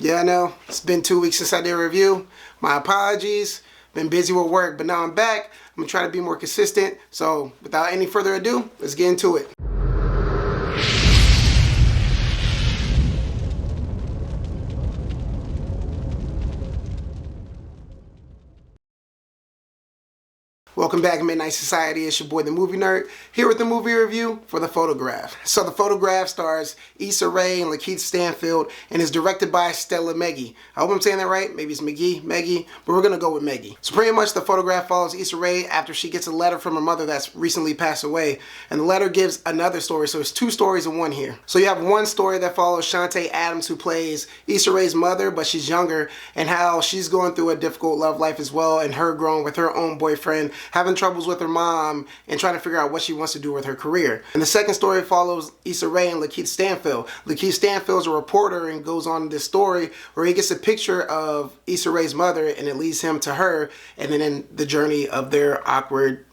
Yeah, I know. It's been 2 weeks since I did a review. My apologies. Been busy with work, but now I'm back. I'm going to try to be more consistent. So, without any further ado, let's get into it. Welcome back, Midnight Society. It's your boy, the Movie Nerd, here with the movie review for The Photograph. So, The Photograph stars Issa Rae and Lakeith Stanfield and is directed by Stella Meggy. I hope I'm saying that right. Maybe it's Meggy, but we're going to go with Meggy. So, pretty much The Photograph follows Issa Rae after she gets a letter from her mother that's recently passed away. And the letter gives another story, so it's two stories in one here. So, you have one story that follows Shantae Adams, who plays Issa Rae's mother, but she's younger, and how she's going through a difficult love life as well, and her growing with her own boyfriend, having troubles with her mom, and trying to figure out what she wants to do with her career. And the second story follows Issa Rae and Lakeith Stanfield. Lakeith Stanfield's a reporter and goes on this story where he gets a picture of Issa Rae's mother and it leads him to her, and then in the journey of their awkward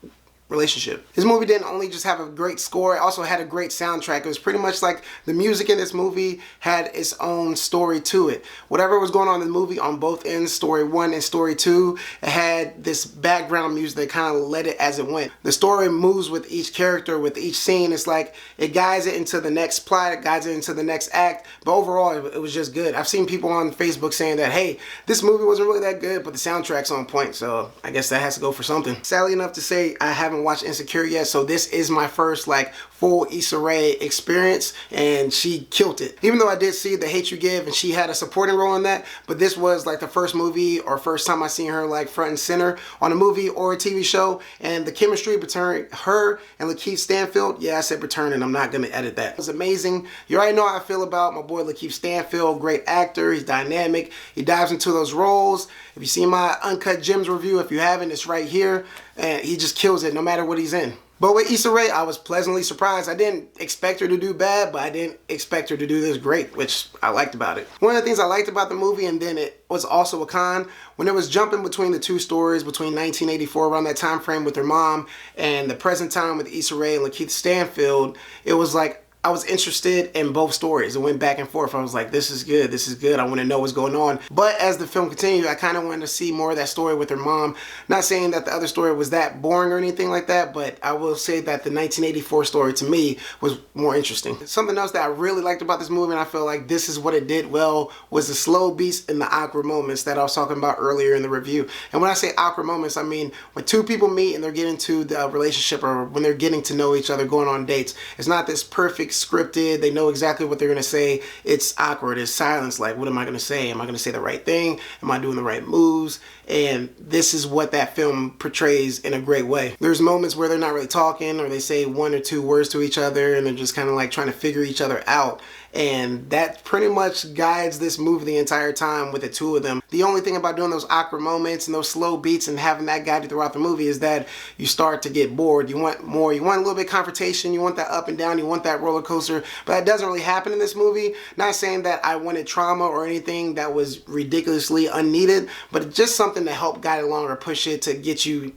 relationship. This movie didn't only just have a great score, it also had a great soundtrack. It was pretty much like the music in this movie had its own story to it. Whatever was going on in the movie on both ends, story 1 and story 2, it had this background music that kind of led it as it went. The story moves with each character, with each scene. It's like it guides it into the next plot, it guides it into the next act, but overall it was just good. I've seen people on Facebook saying that, hey, this movie wasn't really that good, but the soundtrack's on point, so I guess that has to go for something. Sadly enough to say, I haven't watched Insecure yet, so this is my first full Issa Rae experience, and she killed it. Even though I did see The Hate U Give and she had a supporting role in that, but this was the first movie or first time I seen her front and center on a movie or a TV show, and the chemistry between her and Lakeith Stanfield, yeah, I said return, and I'm not gonna edit that. It was amazing. You already know how I feel about my boy Lakeith Stanfield. Great actor, he's dynamic, he dives into those roles. If you see my Uncut Gems review, if you haven't, it's right here, and he just kills it no matter what he's in. But with Issa Rae, I was pleasantly surprised. I didn't expect her to do bad, but I didn't expect her to do this great, which I liked about it. One of the things I liked about the movie, and then it was also a con, when it was jumping between the two stories, between 1984, around that time frame with her mom, and the present time with Issa Rae and Lakeith Stanfield, it was like I was interested in both stories. It went back and forth. I was like, this is good. I want to know what's going on. But as the film continued, I kind of wanted to see more of that story with her mom. Not saying that the other story was that boring or anything like that, but I will say that the 1984 story to me was more interesting. Something else that I really liked about this movie, and I feel like this is what it did well, was the slow beats and the awkward moments that I was talking about earlier in the review. And when I say awkward moments, I mean when two people meet and they're getting to the relationship, or when they're getting to know each other, going on dates. It's not this perfect scripted, they know exactly what they're going to say. It's awkward, it's silence, like what am I going to say? Am I going to say the right thing? Am I doing the right moves? And this is what that film portrays in a great way. There's moments where they're not really talking, or they say one or two words to each other and they're just kind of trying to figure each other out. And that pretty much guides this movie the entire time with the two of them. The only thing about doing those awkward moments and those slow beats and having that guide you throughout the movie is that you start to get bored. You want more. You want a little bit of confrontation. You want that up and down. You want that roller coaster. But that doesn't really happen in this movie. Not saying that I wanted trauma or anything that was ridiculously unneeded, but just something to help guide it along or push it to get you,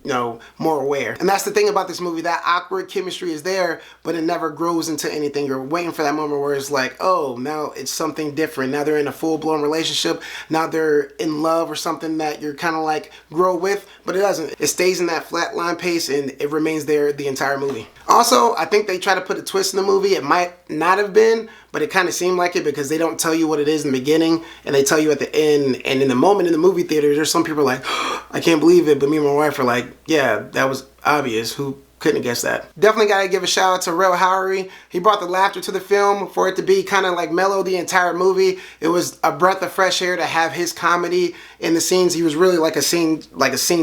more aware. And that's the thing about this movie. That awkward chemistry is there, but it never grows into anything. You're waiting for that moment where it's like, oh, now it's something different. Now they're in a full-blown relationship. Now they're in love or something that you're kind of grow with, but it doesn't. It stays in that flat line pace and it remains there the entire movie. Also, I think they try to put a twist in the movie. It might not have been, but it kind of seemed like it because they don't tell you what it is in the beginning and they tell you at the end. And in the moment in the movie theater, there's some people I can't believe it, but me and my wife are like, yeah, that was obvious. Who couldn't have guessed that. Definitely gotta give a shout out to Rel Howery. He brought the laughter to the film for it to be kind of mellow the entire movie. It was a breath of fresh air to have his comedy in the scenes. He was really like a scene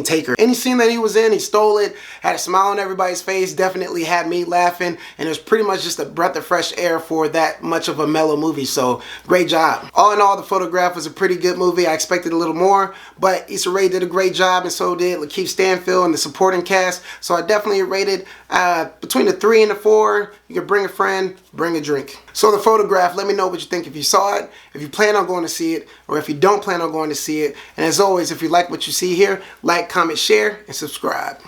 taker. Any scene that he was in, he stole it, had a smile on everybody's face, definitely had me laughing, and it was pretty much just a breath of fresh air for that much of a mellow movie, so great job. All in all, The Photograph was a pretty good movie. I expected a little more, but Issa Rae did a great job, and so did Lakeith Stanfield and the supporting cast, so I definitely rated between the 3 and the 4. You can bring a friend, bring a drink. So The Photograph, let me know what you think if you saw it, if you plan on going to see it, or if you don't plan on going to see it. And as always, if you like what you see here, like, comment, share, and subscribe.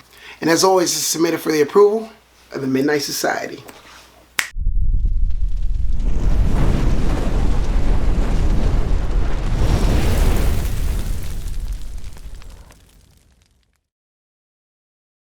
And as always, it's submitted for the approval of the Midnight Society.